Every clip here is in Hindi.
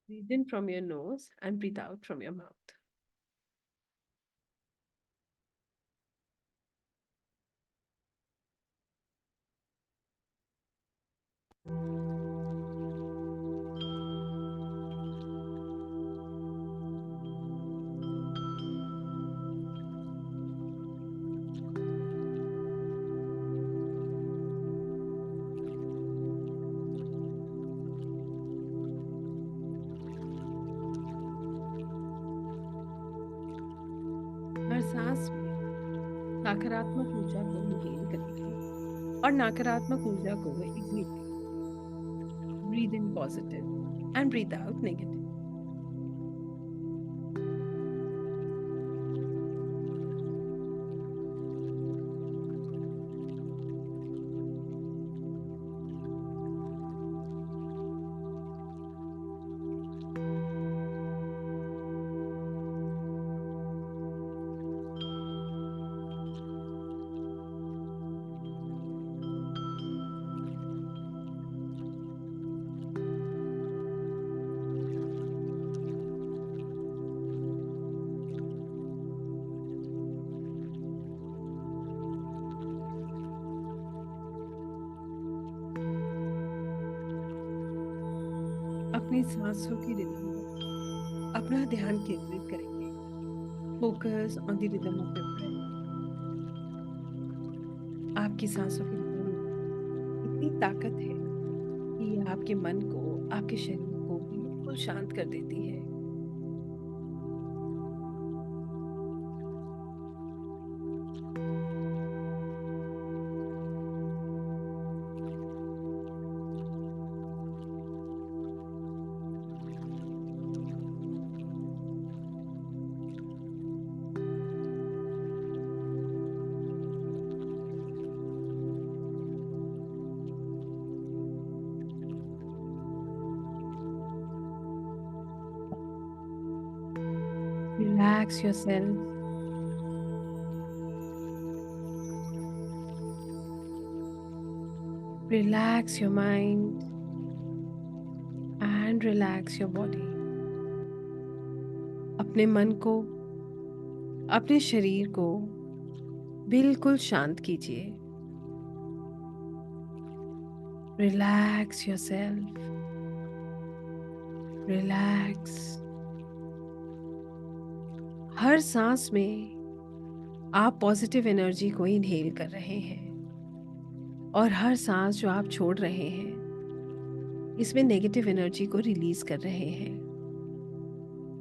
Breathe in from your nose and breathe out from your mouth. हर सांस में सकारात्मक ऊर्जा को इनहेल करेंगे और नकारात्मक ऊर्जा को exhale. Breathe in positive and breathe out negative. अपनी सांसों की रिदम पर अपना ध्यान केंद्रित करेंगे। Focus on the rhythm of your breath. आपकी सांसों की रिदम में इतनी ताकत है कि ये आपके मन को, आपके शरीर को बिल्कुल शांत कर देती है। Relax yourself. Relax your mind and relax your body. अपने मन को, अपने शरीर को बिल्कुल शांत कीजिए। Relax yourself. Relax. हर सांस में आप पॉजिटिव एनर्जी को इनहेल कर रहे हैं और हर सांस जो आप छोड़ रहे हैं इसमें नेगेटिव एनर्जी को रिलीज कर रहे हैं।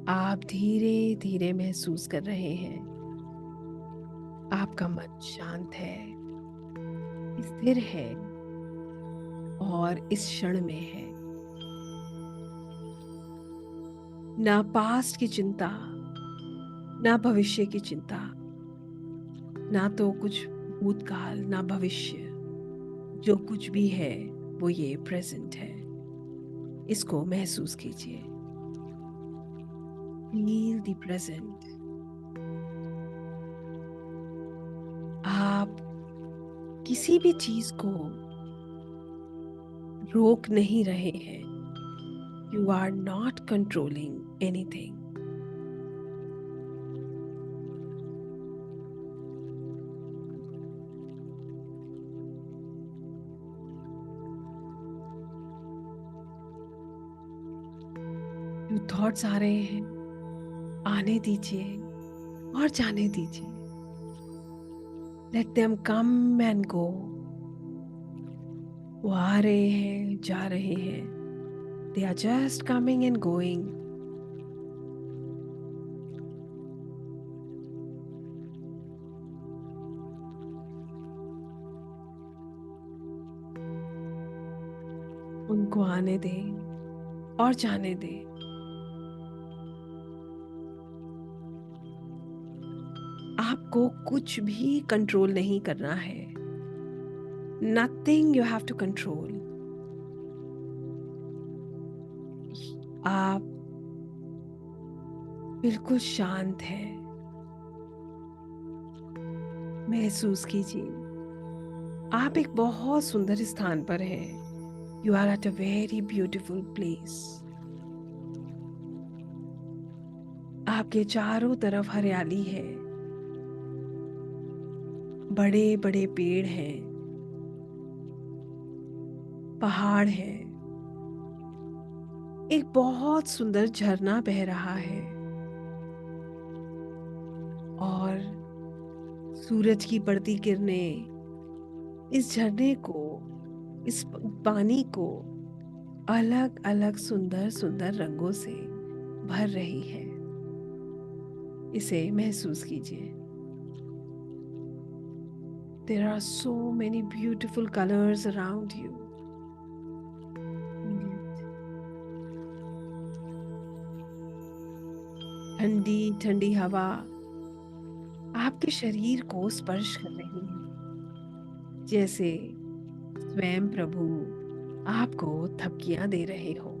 आप धीरे धीरे महसूस कर रहे हैं आपका मन शांत है, स्थिर है और इस क्षण में है। ना पास्ट की चिंता, ना भविष्य की चिंता, ना तो कुछ भूतकाल, ना भविष्य। जो कुछ भी है वो ये प्रेजेंट है। इसको महसूस कीजिए। Feel the present. आप किसी भी चीज को रोक नहीं रहे हैं। You are not controlling anything. जो थॉट्स आ रहे हैं आने दीजिए और जाने दीजिए। Let them come and go. वो आ रहे हैं, जा रहे हैं। They are just coming and going. उनको आने दें और जाने दें। आपको कुछ भी कंट्रोल नहीं करना है। Nothing you have to control. आप बिल्कुल शांत है। महसूस कीजिए आप एक बहुत सुंदर स्थान पर हैं। You are at a very beautiful place. आपके चारों तरफ हरियाली है, बड़े बड़े पेड़ हैं, पहाड़ है, एक बहुत सुंदर झरना बह रहा है और सूरज की बढ़ती किरणें इस झरने को, इस पानी को अलग अलग सुंदर सुंदर रंगों से भर रही है। इसे महसूस कीजिए। There are so many beautiful colors around you. Feel it. ठंडी ठंडी हवा आपके शरीर को स्पर्श कर रही है, जैसे स्वयं प्रभु आपको थपकियां दे रहे हो।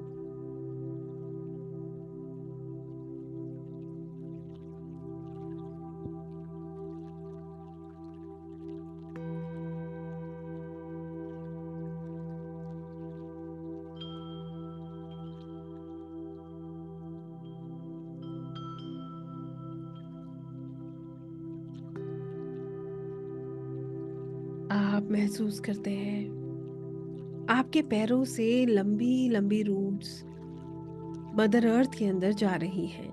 आप महसूस करते हैं आपके पैरों से लंबी लंबी रूट्स मदर अर्थ के अंदर जा रही हैं।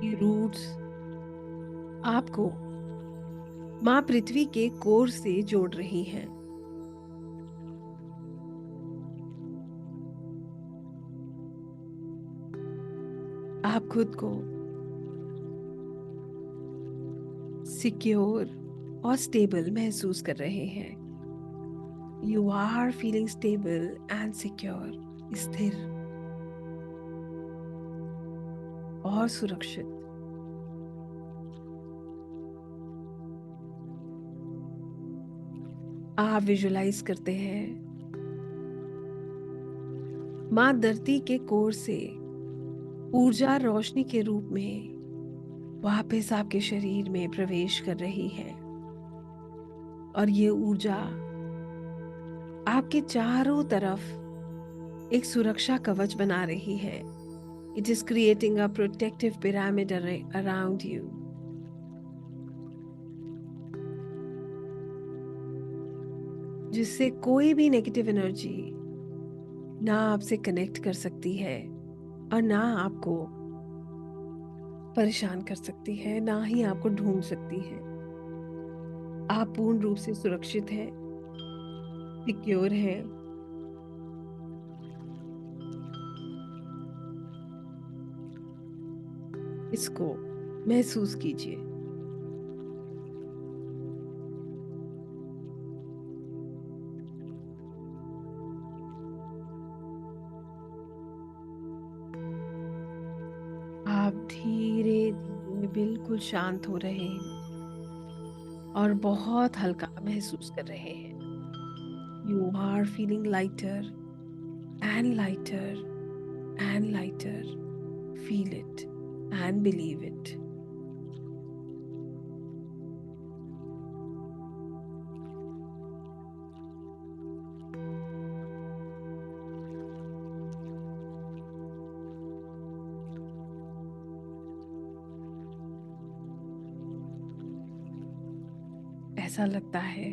ये रूट्स आपको माँ पृथ्वी के कोर से जोड़ रही हैं। आप खुद को सिक्योर और स्टेबल महसूस कर रहे हैं। You are feeling stable and secure, स्थिर और सुरक्षित। आप विजुलाइज करते हैं माँ धरती के कोर से ऊर्जा रोशनी के रूप में वापस आपके शरीर में प्रवेश कर रही है और ये ऊर्जा आपके चारों तरफ एक सुरक्षा कवच बना रही है। It is creating a protective pyramid around you. जिससे कोई भी नेगेटिव एनर्जी ना आपसे कनेक्ट कर सकती है और ना आपको परेशान कर सकती है, ना ही आपको ढूंढ सकती है। आप पूर्ण रूप से सुरक्षित हैं, सिक्योर हैं। इसको महसूस कीजिए। आप धीरे धीरे बिल्कुल शांत हो रहे हैं और बहुत हल्का महसूस कर रहे हैं। You are feeling lighter and lighter and lighter. Feel it and believe it. ऐसा लगता है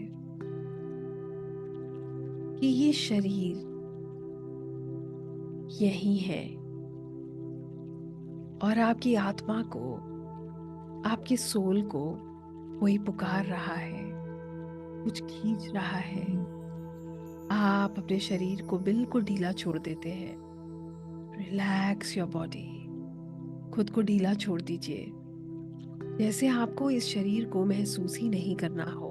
कि ये शरीर यही है और आपकी आत्मा को, आपके सोल को कोई पुकार रहा है, कुछ खींच रहा है। आप अपने शरीर को बिल्कुल ढीला छोड़ देते हैं। Relax your body. खुद को ढीला छोड़ दीजिए, जैसे आपको इस शरीर को महसूस ही नहीं करना हो।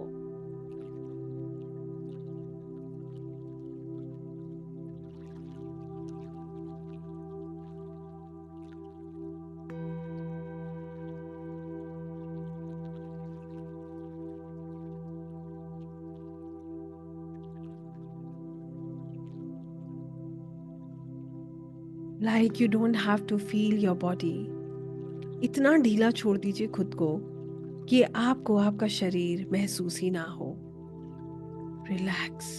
Like you don't have to feel your body. इतना ढीला छोड़ दीजिए खुद को कि आपको आपका शरीर महसूस ही ना हो। रिलैक्स।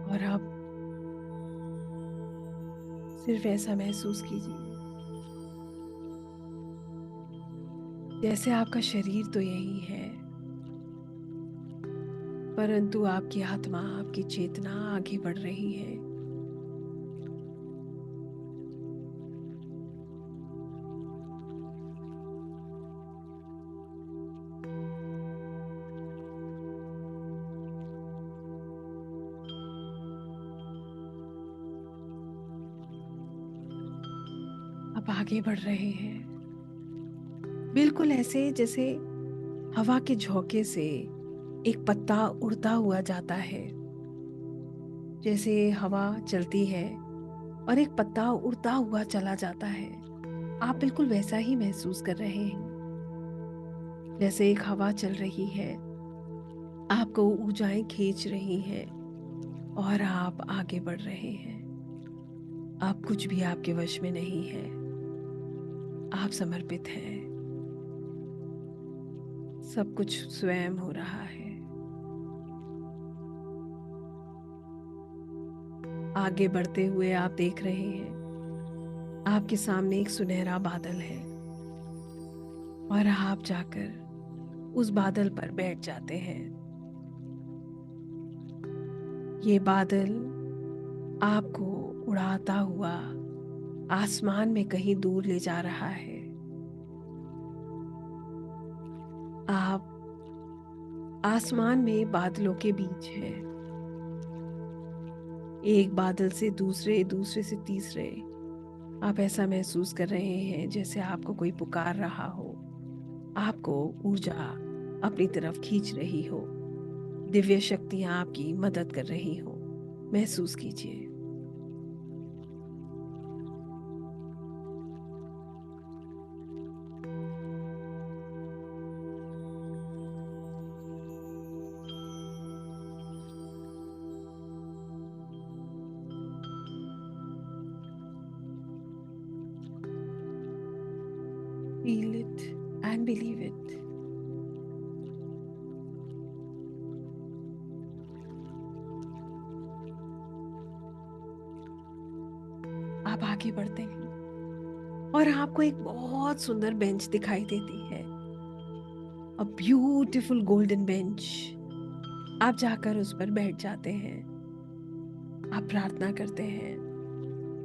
और अब सिर्फ ऐसा महसूस कीजिए जैसे आपका शरीर तो यही है, परंतु आपकी आत्मा, आपकी चेतना आगे बढ़ रही है। आप आगे बढ़ रहे हैं, बिल्कुल ऐसे जैसे हवा के झोंके से एक पत्ता उड़ता हुआ जाता है। जैसे हवा चलती है और एक पत्ता उड़ता हुआ चला जाता है, आप बिल्कुल वैसा ही महसूस कर रहे हैं। जैसे एक हवा चल रही है, आपको ऊर्जाएं खींच रही हैं और आप आगे बढ़ रहे हैं। आप कुछ भी आपके वश में नहीं है, आप समर्पित हैं। सब कुछ स्वयं हो रहा है। आगे बढ़ते हुए आप देख रहे हैं, आपके सामने एक सुनहरा बादल है और आप जाकर उस बादल पर बैठ जाते हैं। ये बादल आपको उड़ाता हुआ आसमान में कहीं दूर ले जा रहा है। आप आसमान में बादलों के बीच हैं। एक बादल से दूसरे, दूसरे से तीसरे, आप ऐसा महसूस कर रहे हैं जैसे आपको कोई पुकार रहा हो, आपको ऊर्जा अपनी तरफ खींच रही हो, दिव्य शक्तियां आपकी मदद कर रही हो। महसूस कीजिए। Feel it and believe it. आप आगे बढ़ते हैं और आपको एक बहुत सुंदर बेंच दिखाई देती है। A beautiful golden bench. आप जाकर उस पर बैठ जाते हैं। आप प्रार्थना करते हैं,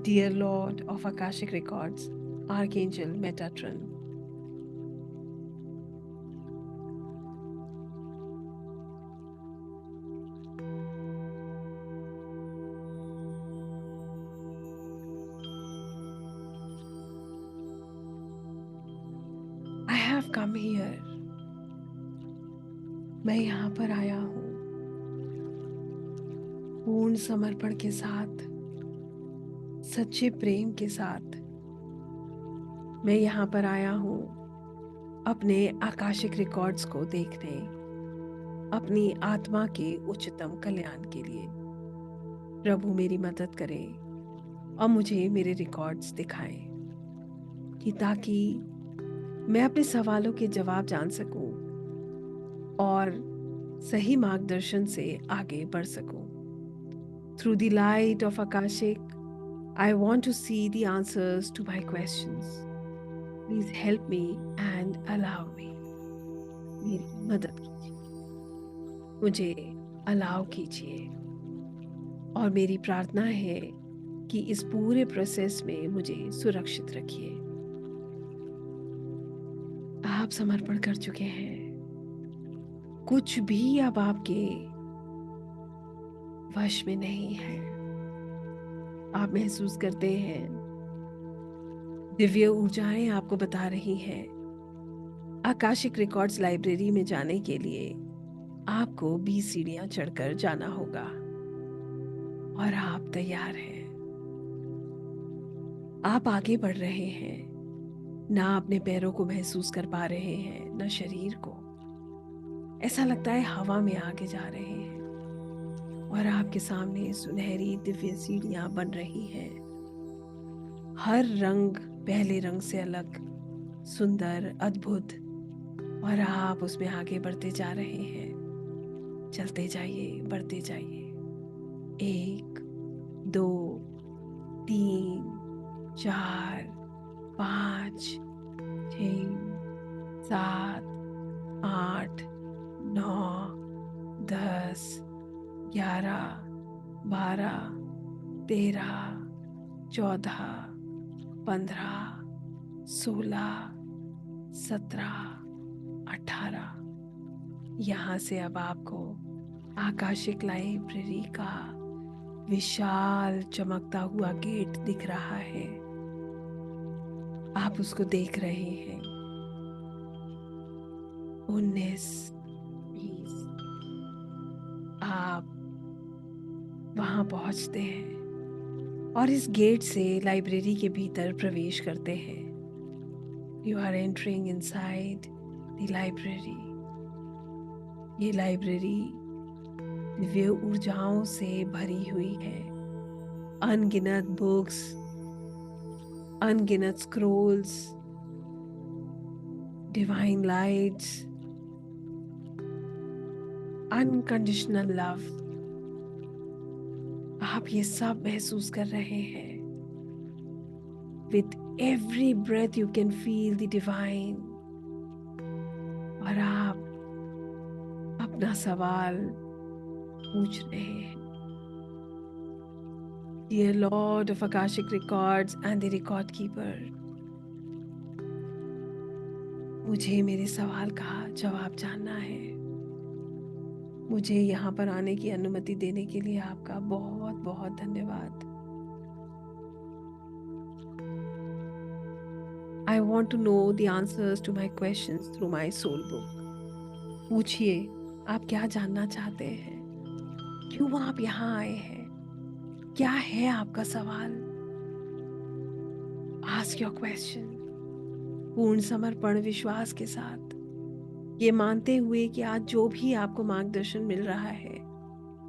dear lord of Akashic records, archangel Metatron, I have come here. मैं यहाँ पर आया हूँ पूर्ण समर्पण के साथ, सच्चे प्रेम के साथ। मैं यहाँ पर आया हूँ अपने आकाशिक रिकॉर्ड्स को देखने, अपनी आत्मा के उच्चतम कल्याण के लिए। प्रभु मेरी मदद करें और मुझे मेरे रिकॉर्ड्स दिखाएं कि ताकि मैं अपने सवालों के जवाब जान सकूं और सही मार्गदर्शन से आगे बढ़ सकूं। Through the light of Akashic, I want to see the answers to my questions. Please help me and allow me. मेरी मदद कीजिए, मुझे अलाउ कीजिए। और मेरी प्रार्थना है कि इस पूरे प्रोसेस में मुझे सुरक्षित रखिए। आप समर्पण कर चुके हैं। कुछ भी अब आपके वश में नहीं है। आप महसूस करते हैं दिव्य ऊर्जाएं आपको बता रही हैं आकाशिक रिकॉर्ड्स लाइब्रेरी में जाने के लिए आपको 20 सीढ़ियां चढ़कर जाना होगा और आप तैयार हैं। आप आगे बढ़ रहे हैं, ना अपने पैरों को महसूस कर पा रहे हैं, ना शरीर को। ऐसा लगता है हवा में आगे जा रहे हैं और आपके सामने सुनहरी दिव्य सीढ़ियां बन रही हैं। हर रंग पहले रंग से अलग, सुंदर, अद्भुत, और आप उसमें आगे बढ़ते जा रहे हैं। चलते जाइए, बढ़ते जाइए। 1, 2, 3, 4, 5, 6, 7, 8, 9, 10, 11, 12, 13, 14, 15, 16, 17, 18। यहाँ से अब आपको आकाशिक लाइब्रेरी का विशाल चमकता हुआ गेट दिख रहा है। आप उसको देख रहे हैं। 19, 20। आप वहाँ पहुँचते हैं और इस गेट से लाइब्रेरी के भीतर प्रवेश करते हैं। You are entering inside the library. ये लाइब्रेरी दिव्य ऊर्जाओं से भरी हुई है। अनगिनत बुक्स, अनगिनत scrolls, divine lights, unconditional love, आप ये सब महसूस कर रहे हैं। With every breath you can feel the divine। और आप अपना सवाल पूछ रहे हैं। Dear Lord of Akashic Records and the Record Keeper, मुझे मेरे सवाल का जवाब जानना है। मुझे यहाँ पर आने की अनुमति देने के लिए आपका बहुत बहुत धन्यवाद। I want to know the answers to my questions through my soul book। पूछिए, आप क्या जानना चाहते हैं? क्यों आप यहाँ आए हैं? क्या है आपका सवाल? Ask your question पूर्ण समर्पण विश्वास के साथ, ये मानते हुए कि आज जो भी आपको मार्गदर्शन मिल रहा है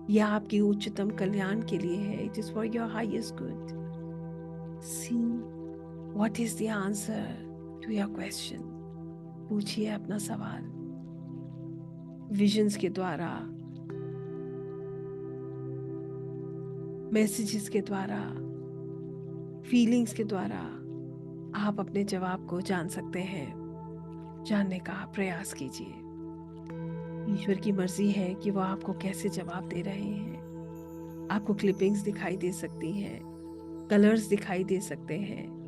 यह आपकी उच्चतम कल्याण के लिए है। It is for your highest good। See what is the answer to your question। पूछिए अपना सवाल। विजन्स के द्वारा, मैसेजेस के द्वारा, फीलिंग्स के द्वारा आप अपने जवाब को जान सकते हैं। जानने का प्रयास कीजिए। ईश्वर की मर्जी है कि वो आपको कैसे जवाब दे रहे हैं। आपको क्लिपिंग्स दिखाई दे सकती हैं, कलर्स दिखाई दे सकते हैं,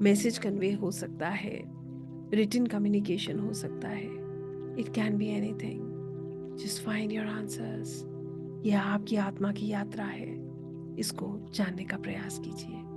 मैसेज कन्वे हो सकता है, रिटन कम्युनिकेशन हो सकता है। It can be anything. Just find your answers. यह आपकी आत्मा की यात्रा है। इसको जानने का प्रयास कीजिए।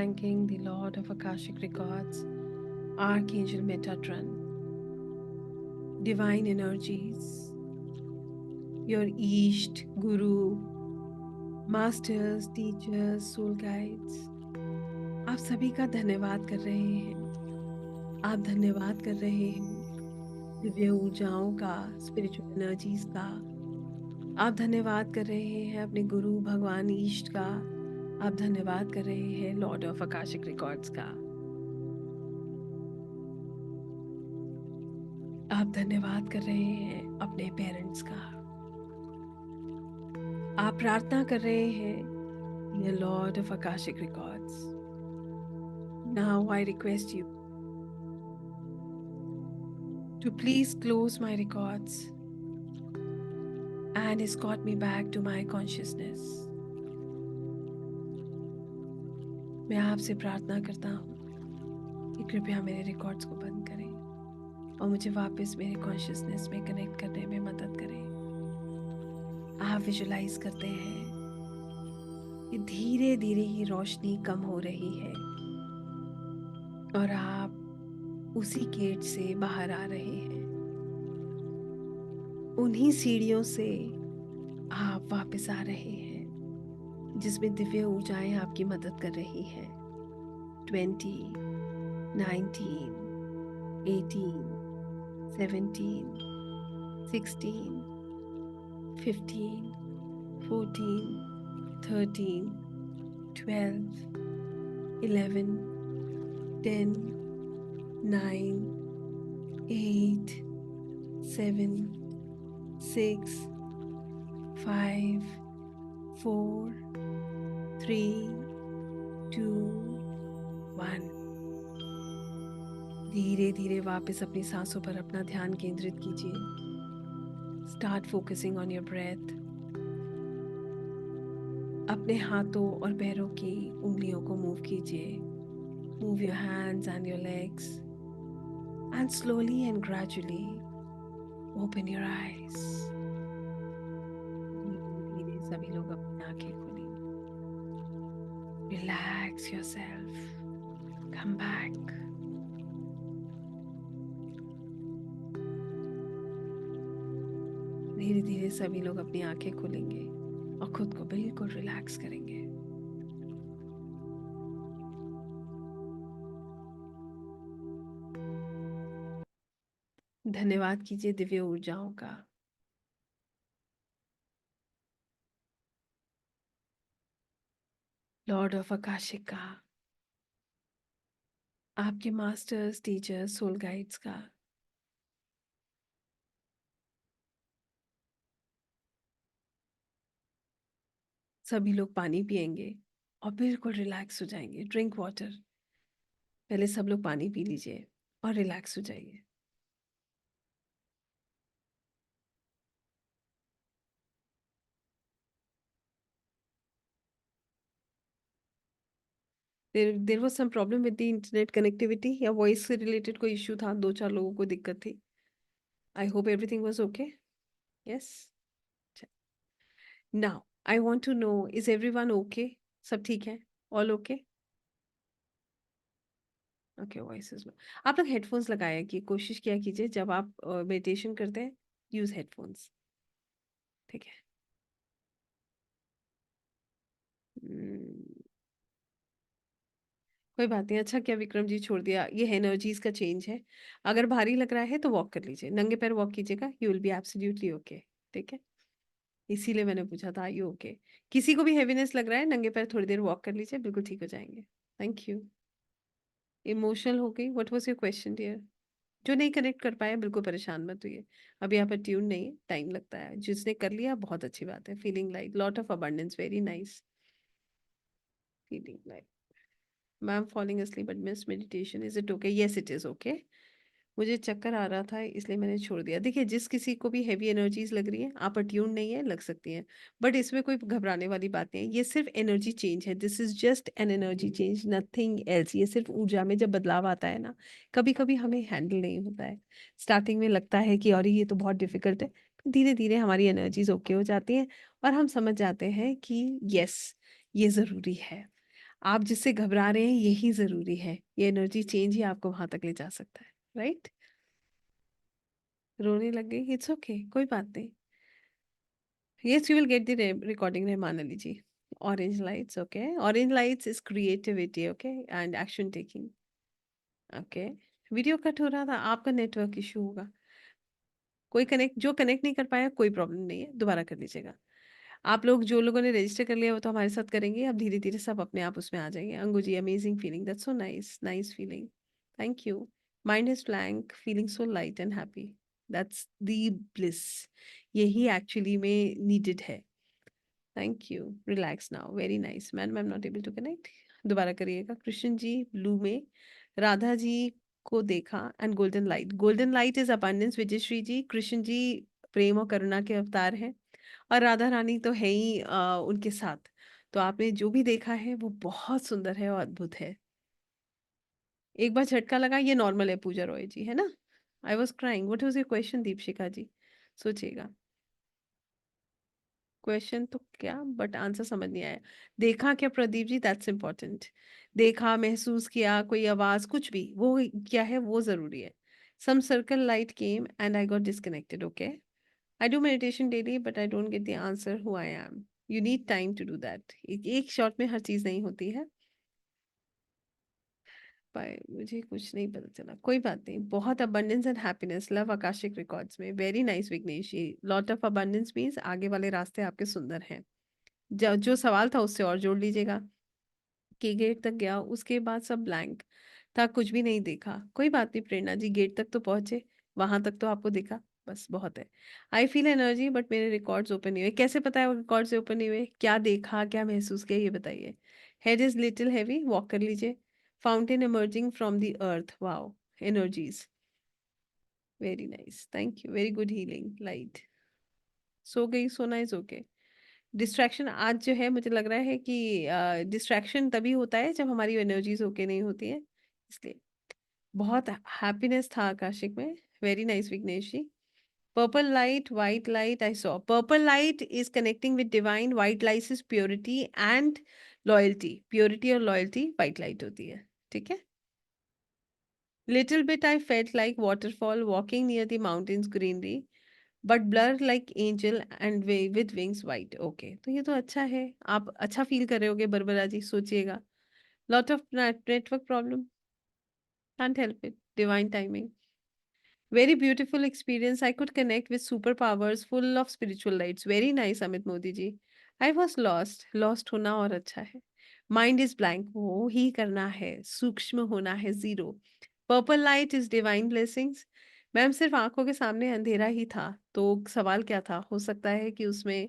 thanking the Lord of Akashic Records, Archangel Metatron, divine energies, your East, Guru, Masters, Teachers, Soul Guides, आप सभी का धन्यवाद कर रहे हैं। आप धन्यवाद कर रहे हैं दिव्य ऊर्जाओं का, स्पिरिचुअल एनर्जीज का। आप धन्यवाद कर रहे हैं अपने गुरु भगवान ईष्ट का। आप धन्यवाद कर रहे हैं लॉर्ड ऑफ आकाशिक रिकॉर्ड्स का। आप धन्यवाद कर रहे हैं अपने पेरेंट्स का। आप प्रार्थना कर रहे हैं ये Lord of Akashic records, now I request you to please close my records and escort me back to my consciousness. मैं आपसे प्रार्थना करता हूँ कि कृपया मेरे रिकॉर्ड्स को बंद करें और मुझे वापस मेरे कॉन्शियसनेस में कनेक्ट करने में मदद करें। आप विजुलाइज करते हैं कि धीरे धीरे ये रोशनी कम हो रही है और आप उसी गेट से बाहर आ रहे हैं। उन्हीं सीढ़ियों से आप वापस आ रहे हैं जिसमें दिव्य ऊर्जाएं आपकी मदद कर रही हैं। 20, 19, 18, 17, 16, 15, 14, 13, 12, 11, 10, 9, 8, 7, 6, 5, 4, 3, 2, 1। धीरे धीरे वापस अपनी सांसों पर अपना ध्यान केंद्रित कीजिए। Start focusing on your breath. अपने हाथों और पैरों की उंगलियों को मूव कीजिए। Move your hands and your legs and slowly and gradually open your eyes. धीरे सभी लोग अपनी आंखें खोलेंगे। Relax yourself, come back. धीरे धीरे सभी लोग अपनी आंखें खोलेंगे और खुद को बिल्कुल रिलैक्स करेंगे। धन्यवाद कीजिए दिव्य ऊर्जाओं का। लॉर्ड ऑफ आकाशिक का, आपके मास्टर्स, टीचर्स, सोल गाइड्स का। सभी लोग पानी पिएंगे और बिल्कुल रिलैक्स हो जाएंगे। Drink water. पहले सब लोग पानी पी लीजिए और रिलैक्स हो जाइए। There was some problem with the internet connectivity या वॉइस से रिलेटेड कोई इश्यू था। 2-4 लोगों को दिक्कत थी। I hope everything was okay. Yes. Now I want to know, is everyone okay? सब ठीक है? All okay? ओके, वॉइस में आप लोग हेडफोन्स लगाया कि कोशिश किया कीजिए जब आप मेडिटेशन करते हैं, यूज हेडफोन्स। ठीक है। कोई बात नहीं। अच्छा क्या विक्रम जी छोड़ दिया, ये एनर्जीज का चेंज है। अगर भारी लग रहा है तो वॉक कर लीजिए, नंगे पैर वॉक कीजिएगा, you will be absolutely okay. ठीक है, इसीलिए मैंने पूछा था यू ओके। किसी को भी हैवीनेस लग रहा है, नंगे पैर थोड़ी देर वॉक कर लीजिए, बिल्कुल ठीक हो जाएंगे। Thank you. इमोशनल हो गई? What was your question dear? जो नहीं कनेक्ट कर पाया बिल्कुल परेशान मत होइए। अभी यहाँ पर ट्यून नहीं है, टाइम लगता है। जिसने कर लिया बहुत अच्छी बात है। Feeling like lot of abundance, very nice. Feeling like ma'am falling asleep but miss meditation, is it okay? yes it is okay। मुझे चक्कर आ रहा था इसलिए मैंने छोड़ दिया। देखिए जिस किसी को भी हैवी एनर्जीज लग रही है, आप अट्यून नहीं है, लग सकती हैं, बट इसमें कोई घबराने वाली बात नहीं है। ये सिर्फ एनर्जी चेंज है। This is just an energy change, nothing else. ये सिर्फ ऊर्जा में जब बदलाव आता है ना, कभी कभी हमें हैंडल नहीं होता है। स्टार्टिंग में लगता है कि और ये तो बहुत डिफिकल्ट है। धीरे धीरे हमारी एनर्जीज ओके हो जाती हैं और हम समझ जाते हैं कि यस, ये ज़रूरी है। आप जिससे घबरा रहे हैं यही ज़रूरी है। ये एनर्जी चेंज ही आपको वहाँ तक ले जा सकता है, राइट? रोने लग गई, इट्स ओके, कोई बात नहीं। Yes, you will get the recording Rahman ji. Orange lights, okay. Orange lights is creativity, okay, and action taking, okay. Video cut हो रहा था, आपका नेटवर्क इश्यू होगा। कोई कनेक्ट जो कनेक्ट नहीं कर पाया कोई प्रॉब्लम नहीं है, दोबारा कर लीजिएगा। आप लोग जो लोगों ने रजिस्टर कर लिया वो तो हमारे साथ करेंगे, अब धीरे-धीरे सब अपने आप उसमें आ जाएँगे। Angu ji, amazing feeling, that's so nice, nice feeling. Thank you. Mind is blank, feeling so light and happy. That's the bliss. यही एक्चुअली में नीडेड है। Thank you. Relax now, very nice. Madam, I am not able to connect. दोबारा करिएगा। कृष्ण जी ब्लू में, राधा जी को देखा and golden light. Golden light is abundance, Vijayshree ji. Krishna ji प्रेम और करुणा के अवतार हैं। और राधा रानी तो है ही उनके साथ। तो आपने जो भी देखा है वो बहुत सुंदर है और अद्भुत है। एक बार झटका लगा, ये नॉर्मल है पूजा रॉय जी, है ना? I was crying, what was your question Deepshikha ji? सोचिएगा। क्वेश्चन तो क्या, बट आंसर समझ नहीं आया। देखा क्या प्रदीप जी, दैट्स इम्पोर्टेंट। देखा, महसूस किया, कोई आवाज़, कुछ भी, वो क्या है वो ज़रूरी है। Some circle light came and I got disconnected, okay. I do meditation daily, but I don't get the answer who I am. You need time to do that. एक शॉट में हर चीज़ नहीं होती है। पर मुझे कुछ नहीं पता चला, कोई बात नहीं। बहुत abundance and happiness, love akashic records में। Very nice Vighnesh ji. Lot of abundance means आगे वाले रास्ते आपके सुंदर हैं। जो सवाल था उससे और जोड़ लीजिएगा। कि गेट तक गया, उसके बाद सब ब्लैंक था, कुछ भी नहीं देखा। कोई बात नहीं प्रेरणा जी, गेट तक तो पहुंचे, वहां तक तो आपको दिखा, बस बहुत है। आई फील एनर्जी बट मेरे रिकॉर्ड्स ओपन नहीं हुए। कैसे पता है वो रिकॉर्ड्स ओपन नहीं हुए? क्या देखा, क्या महसूस किया, ये बताइए। Head is little heavy, walk कर लीजिए। Fountain emerging from the earth, wow, energies, very nice, thank you, very good healing light. सो गई, सोना इज ओके। डिस्ट्रैक्शन आज जो है मुझे लग रहा है कि डिस्ट्रैक्शन तभी होता है जब हमारी एनर्जीज ओके नहीं होती है, इसलिए। बहुत हैप्पीनेस था आकाशिक में। Very nice Vighnesh ji. Purple light, white light, I saw purple light is connecting with divine, white light is purity and loyalty. Purity और लॉयल्टी व्हाइट लाइट होती है, ठीक है। Little bit I felt like waterfall walking near the mountains greenery, but blur like angel and with wings white, okay. तो ये तो अच्छा है, आप अच्छा फील कर रहे होगे बरबरा जी, सोचिएगा। Lot of network problem, can't help it, divine timing. Very beautiful experience. I could connect with superpowers full of spiritual lights. Very nice, Amit Modi ji. I was lost. Lost होना और अच्छा है। Mind is blank. वो ही करना है। सूक्ष्म होना है, zero. Purple light is divine blessings. Ma'am सिर्फ आंखों के सामने अंधेरा ही था, तो सवाल क्या था? हो सकता है कि उसमें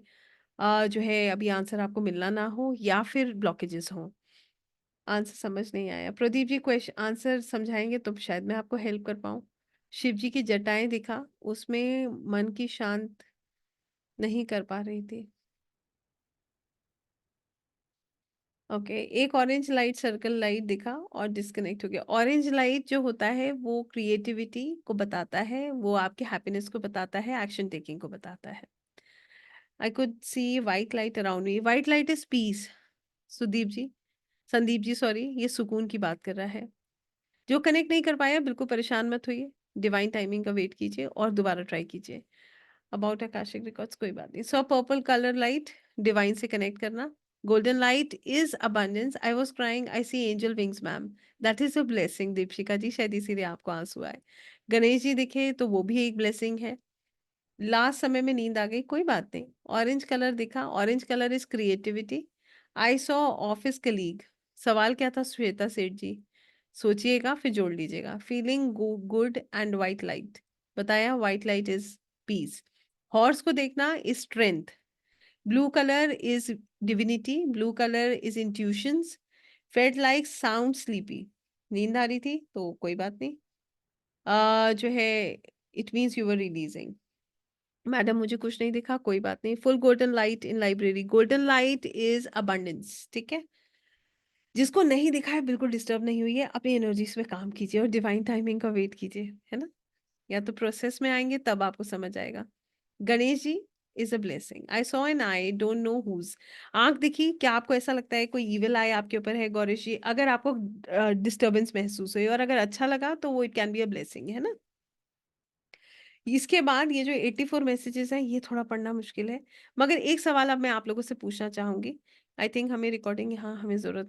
जो है अभी आंसर आपको मिलना ना हो या फिर ब्लॉकेजेस हों। आंसर समझ नहीं आया। प्रदीप जी क्वेश्चन आंसर समझाएंगे तो शायद मैं आपको हेल्प कर पाऊँ। शिव जी की जटाएं दिखा, उसमें मन की शांत नहीं कर पा रही थी। ओके, एक ऑरेंज लाइट सर्कल लाइट दिखा और डिस्कनेक्ट हो गया। ऑरेंज लाइट जो होता है वो क्रिएटिविटी को बताता है, वो आपके हैप्पीनेस को बताता है, एक्शन टेकिंग को बताता है। I could see white light around me, white light is peace. Sudeep ji, Sandeep ji sorry, ये सुकून की बात कर रहा है। जो कनेक्ट नहीं कर पाया बिल्कुल परेशान मत होइए, डिवाइन टाइमिंग का वेट कीजिए और दोबारा ट्राई कीजिए। अबाउट आकाशिक रिकॉर्ड्स, कोई बात नहीं। So purple colour light, divine से कनेक्ट करना। Golden light is abundance, I was crying, I see angel wings ma'am, that is a blessing. Deepshikha ji शायद इसीलिए आपको आंसू आए। गणेश जी दिखे तो वो भी एक ब्लेसिंग है। लास्ट समय में नींद आ गई, कोई बात नहीं। ऑरेंज कलर दिखा, orange colour is creativity. I saw office colleague, सवाल क्या था श्वेता सेठ जी? सोचिएगा फिर जोड़ लीजिएगा। Feeling good and white light, बताया white light is peace. Horse को देखना is strength. Blue colour is divinity, blue colour is intuitions. Felt like sound sleepy, नींद आ रही थी तो कोई बात नहीं। जो है it means you were releasing. Madam मुझे कुछ नहीं दिखा, कोई बात नहीं। Full golden light in library, golden light is abundance, ठीक है। जिसको नहीं दिखा है बिल्कुल डिस्टर्ब नहीं हुई है, अपनी एनर्जीज में काम कीजिए और डिवाइन टाइमिंग का वेट कीजिए, है ना। या तो प्रोसेस में आएंगे तब आपको समझ आएगा। Ganesh ji, is a blessing. I saw an eye, don't know whose. आँख दिखी, क्या आपको ऐसा लगता है कोई इविल आई आपके ऊपर है गौरीश जी? अगर आपको डिस्टर्बेंस महसूस हुई और अगर अच्छा लगा तो वो it can be a blessing, है ना? इसके बाद ये जो 84 मैसेजेस हैं, ये थोड़ा पढ़ना मुश्किल है। मगर एक सवाल अब मैं आप लोगों से पूछना चाहूँगी। आई थिंक हमें रिकॉर्डिंग यहाँ हमें ज़रूरत